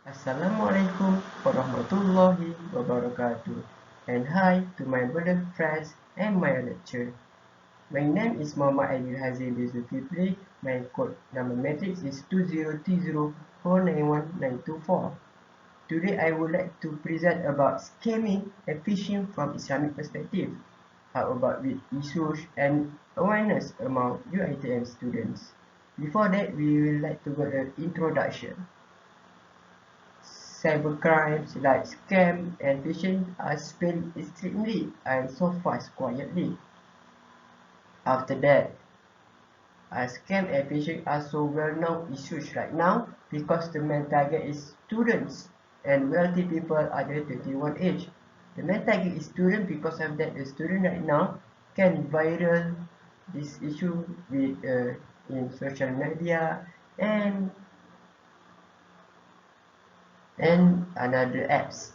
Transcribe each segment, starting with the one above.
Assalamualaikum warahmatullahi wabarakatuh. And hi to my brother friends and my lecturer. My name is Muhammad Aideel Hadzreel. My code number matrix is 2030491924. Today I would like to present about scamming and phishing from Islamic perspective. How about with issues and awareness among UITM students? Before that, we will like to go an introduction. Cybercrimes like scam and phishing are spelled extremely and so fast quietly. After that, scam and phishing are so well-known issues right now because the main target is students and wealthy people under 21 age. The main target is student because of that the student right now can viral this issue with in social media and another apps.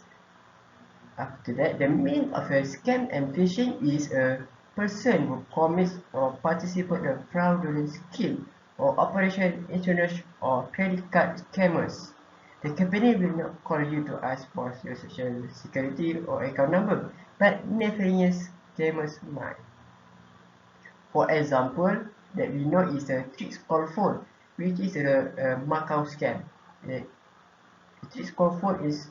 After that, the meaning of a scam and phishing is a person who commits or participates in a fraudulent scheme or operation insurance or credit card scammers. The company will not call you to ask for your social security or account number, but nefarious scammers might. For example, that we know is a tricks call phone, which is a Macau scam. The tricks call phone is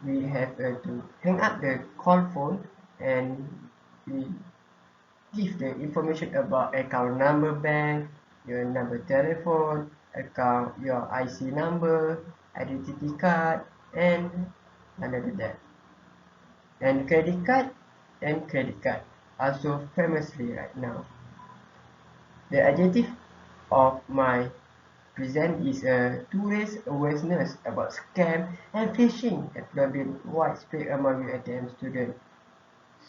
we have to hang up the call phone and we give the information about account number bank, your number telephone, account your IC number, identity card, and another that. And credit card also famously right now. The adjective of my present is a to raise awareness about scam and phishing that have been widespread among UiTM students.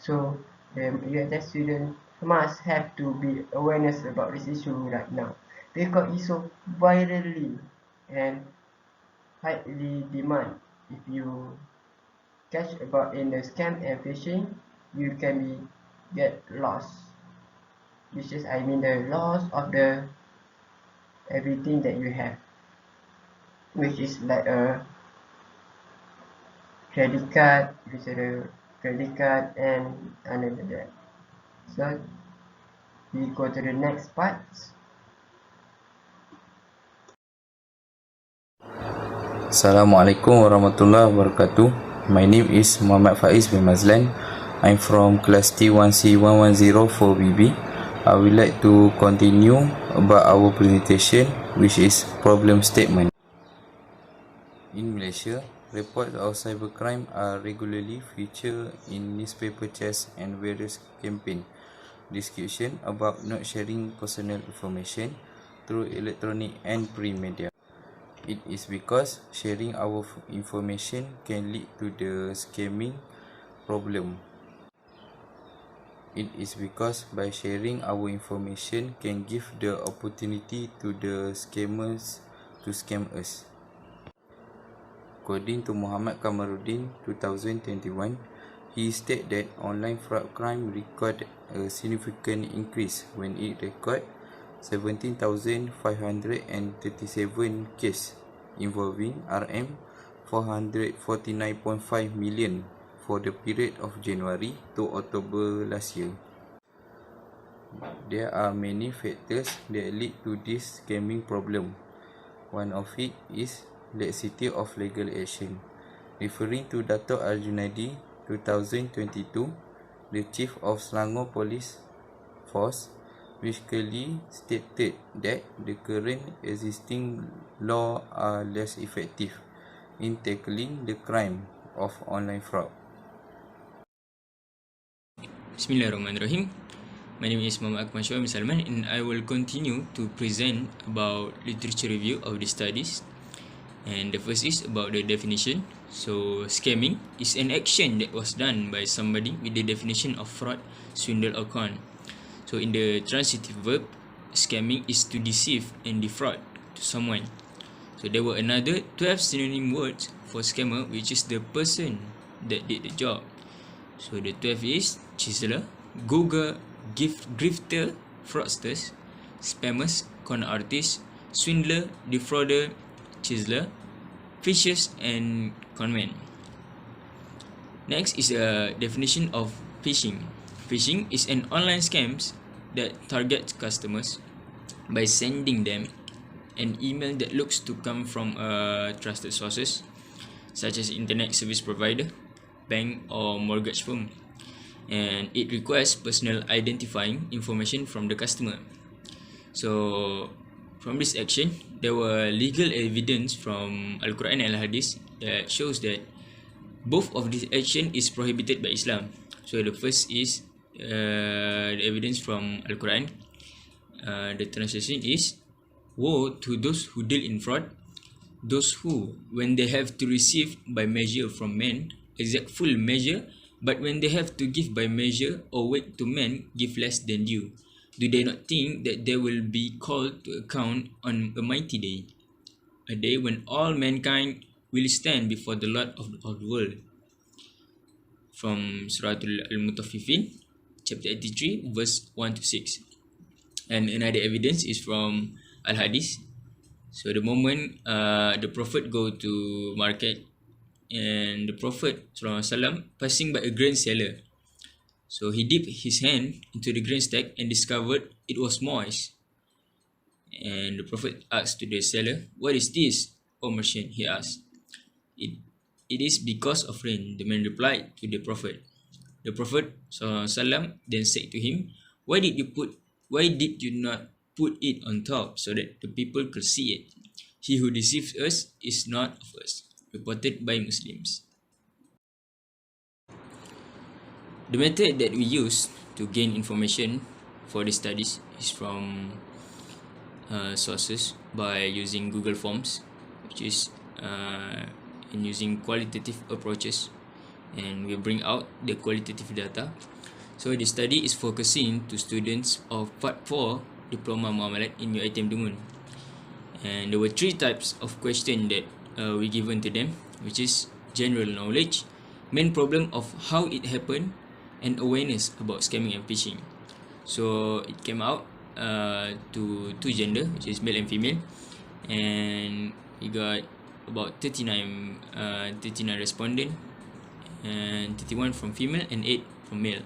So the UiTM students must have to be awareness about this issue right now because it's so virally and highly demand. If you catch about in the scam and phishing, you can be get lost. Which is I mean the loss of the everything that you have, which is like a credit card, and another that. So we go to the next part. Assalamualaikum warahmatullahi wabarakatuh. My name is Muhammad Faiz Mazlan. I'm from class T1C110 4BB. I would like to continue about our presentation, which is problem statement. In Malaysia, reports of cybercrime are regularly featured in newspaper chats and various campaign discussion about not sharing personal information through electronic and print media. It is because sharing our information can lead to the scamming problem. It is because by sharing our information can give the opportunity to the scammers to scam us. According to Muhammad Kamaruddin 2021, he stated that online fraud crime recorded a significant increase when it recorded 17,537 cases involving RM 449.5 million for the period of January to October last year. There are many factors that lead to this scamming problem. One of it is laxity of legal action. Referring to Dato' Arjunadi 2022, the Chief of Selangor Police Force, which clearly stated that the current existing law are less effective in tackling the crime of online fraud. Bismillahirrahmanirrahim. My name is Muhammad Akmal Syawal and I will continue to present about literature review of the studies. And the first is about the definition. So, scamming is an action that was done by somebody with the definition of fraud, swindle or con. So, in the transitive verb, scamming is to deceive and defraud to someone. So, there were another 12 synonym words for scammer, which is the person that did the job. So, the 12 is chiseler, googler, grifter, fraudsters, spammers, con artists, swindler, defrauder, chiseler, fishers and conmen. Next is a definition of phishing. Phishing is an online scam that targets customers by sending them an email that looks to come from trusted sources such as internet service provider, bank or mortgage firm, and it requires personal identifying information from the customer. So from this action, there were legal evidence from Al-Quran and Al-Hadith that shows that both of these action is prohibited by Islam. So the first is the evidence from Al-Quran. The translation is, "Woe to those who deal in fraud, those who, when they have to receive by measure from men, exact full measure, but when they have to give by measure or wait to men, give less than due. Do they not think that they will be called to account on a mighty day, a day when all mankind will stand before the Lord of the world?" From Surah Al-Mutaffifin, chapter 83, verse 1 to 6. And another evidence is from Al-Hadith. So the moment the Prophet go to market, and the Prophet SAW passing by a grain seller, so he dipped his hand into the grain stack and discovered it was moist. And the Prophet asked to the seller, "What is this, O merchant?" he asked. It is because of rain," the man replied to the Prophet. The Prophet SAW then said to him, Why did you not put it on top so that the people could see it? He who deceives us is not of us." Reported by Muslims. The method that we use to gain information for the studies is from sources by using Google Forms, which is in using qualitative approaches, and we bring out the qualitative data. So the study is focusing to students of Part 4 Diploma Muamalat in UiTM Dungun. And there were 3 types of question that we given to them, which is general knowledge, main problem of how it happened, and awareness about scamming and phishing. So it came out to 2 gender, which is male and female, and we got about 39 respondent, and 31 from female and 8 from male.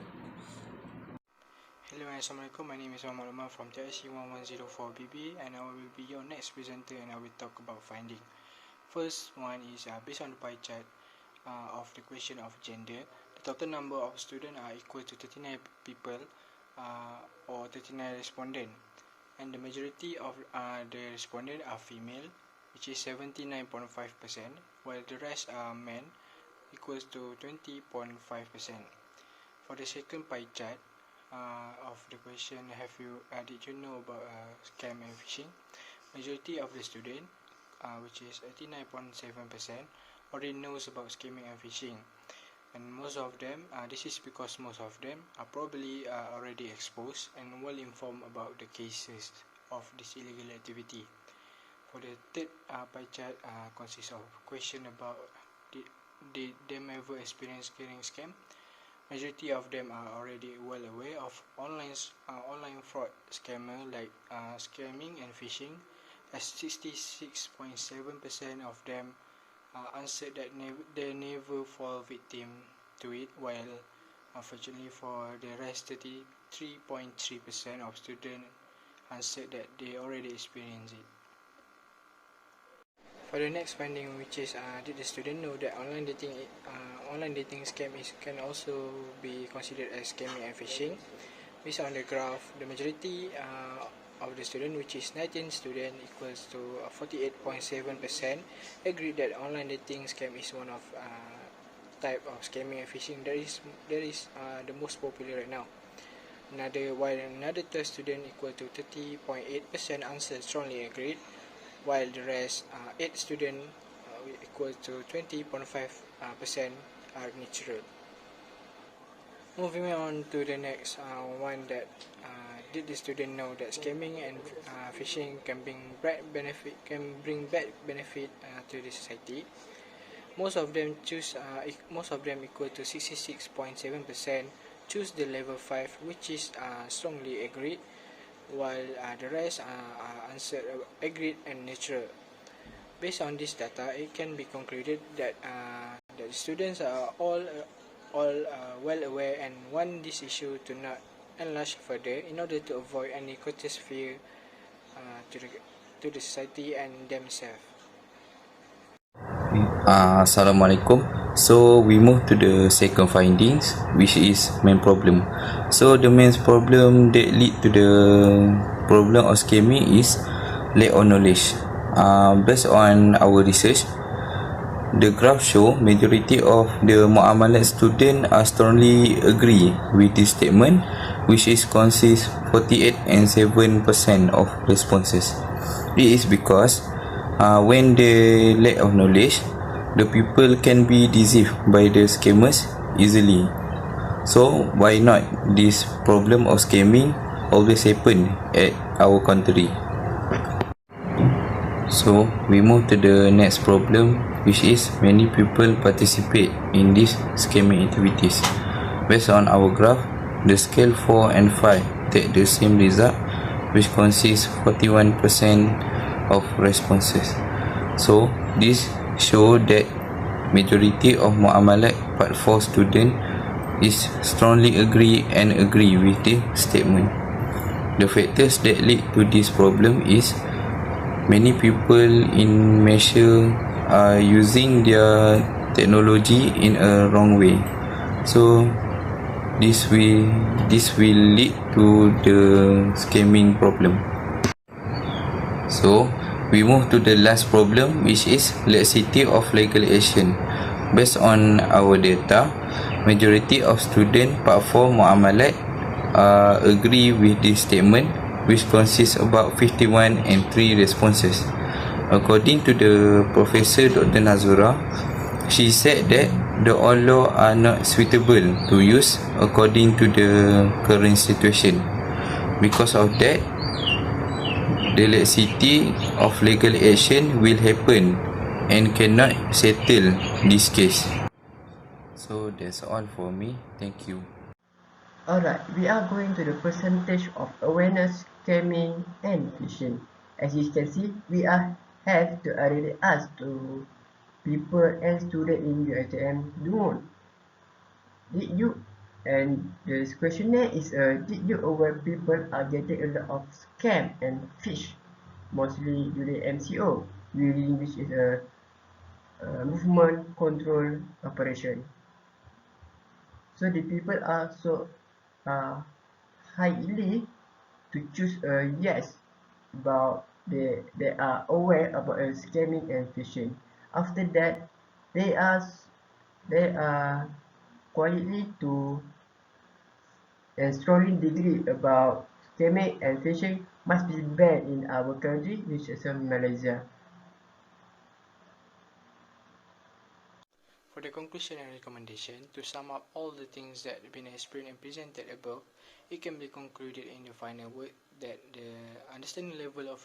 Hello, Assalamualaikum. My name is Akmal from TIC 1104BB, and I will be your next presenter, and I will talk about finding. First one is based on the pie chart of the question of gender. The total number of students are equal to 39 people or 39 respondents, and the majority of the respondents are female, which is 79.5%, while the rest are men, equals to 20.5%. For the second pie chart of the question, did you know about scam and phishing? Majority of the student, which is 89.7%, already knows about scamming and phishing, and most of them, this is because most of them are probably already exposed and well informed about the cases of this illegal activity. For the third pie chart, consists of question about did them ever experience getting scam. Majority of them are already well aware of online fraud scammer like scamming and phishing, as 66.7% of them answered that they never fall victim to it, while unfortunately for the rest 33.3% of students answered that they already experienced it. For the next finding, which is did the student know that online dating scam can also be considered as scamming and phishing? Based on the graph, the majority of the student, which is 19 student, equals to 48.7%, agree that online dating scam is one of type of scamming and phishing that is the most popular right now. While another 12 student, equal to 30.8%, answered strongly agreed, while the rest 8 students, equal to 20.5%, are neutral. Moving on to the next one, that did the student know that scamming and phishing can bring bad benefit to the society? Most of them, equal to 66.7%, choose the level 5, which is strongly agreed, while the rest answered agreed and neutral. Based on this data, it can be concluded that the students are all well aware and want this issue to not enlarge further in order to avoid any catastrophe to the society and themselves. Assalamualaikum. So we move to the second findings, which is main problem. So the main problem that lead to the problem of scamming is lack of knowledge. Based on our research, the graph show majority of the muamalat student are strongly agree with this statement, which is consists 48 and 7% of responses. It is because when they lack of knowledge, the people can be deceived by the scammers easily. So why not this problem of scamming always happen at our country? So we move to the next problem, which is many people participate in these scamming activities. Based on our graph, the scale 4 and 5 take the same result, which consists 41% of responses. So this show that majority of muamalat part 4 student is strongly agree with the statement. The factors that lead to this problem is many people in Malaysia are using their technology in a wrong way. So this will lead to the scamming problem. So we move to the last problem, which is laxity of legal action. Based on our data, majority of student part 4 muamalat agree with this statement, which consists about 51 and 3 responses. According to the Professor Dr. Nazura, she said that the all law are not suitable to use according to the current situation. Because of that, the laxity of legal action will happen and cannot settle this case. So that's all for me. Thank you. Alright, we are going to the percentage of awareness, scamming, and phishing. As you can see, we have to already ask to people and students in UiTM Dungun. Did you, and this questionnaire is did you aware people are getting a lot of scam and fish, mostly during MCO, which is a movement control operation. So the people are so highly to choose a yes about they are aware about scamming and phishing. After that, they are they are quietly to and strongly degree about scamming and phishing must be banned in our country, which is Malaysia. For the conclusion and recommendation, to sum up all the things that have been explained and presented above, it can be concluded in the final word that the understanding level of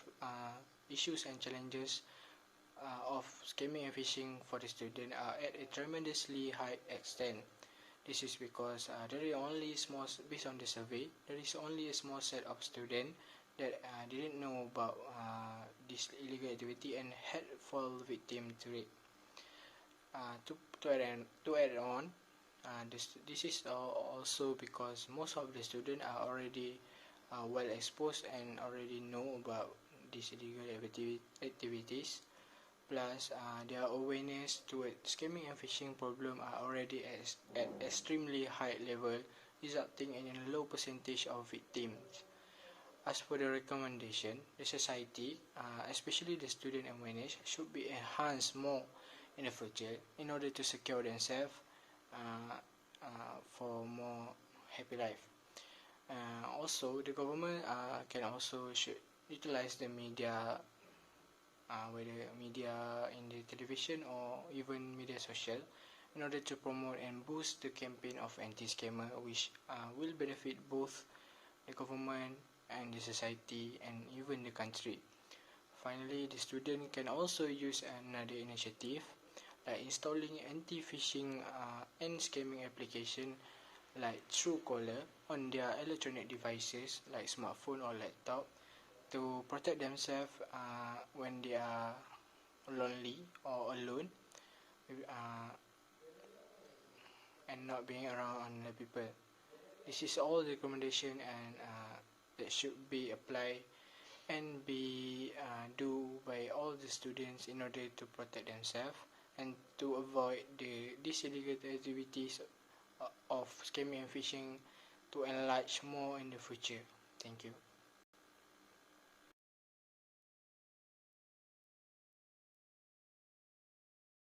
issues and challenges of scamming and phishing for the student are at a tremendously high extent. This is because there is only small, based on the survey, there is only a small set of students that didn't know about this illegal activity and had fall victim to it. To add on, this is also because most of the students are already well exposed and already know about these illegal activities. Plus, their awareness toward scamming and phishing problem are already at extremely high level, resulting in a low percentage of victims. As for the recommendation, the society, especially the student awareness, should be enhanced more in the future in order to secure themselves for more happy life. Also, the government can also should utilize the media, whether media in the television or even media social, in order to promote and boost the campaign of anti-scammer, which will benefit both the government and the society and even the country. Finally, the student can also use another initiative like installing anti-phishing and scamming application like Truecaller on their electronic devices like smartphone or laptop to protect themselves when they are lonely or alone, and not being around other people. This is all the recommendation and that should be applied and be do by all the students in order to protect themselves and to avoid these illegal activities of scamming and phishing to enlarge more in the future. Thank you.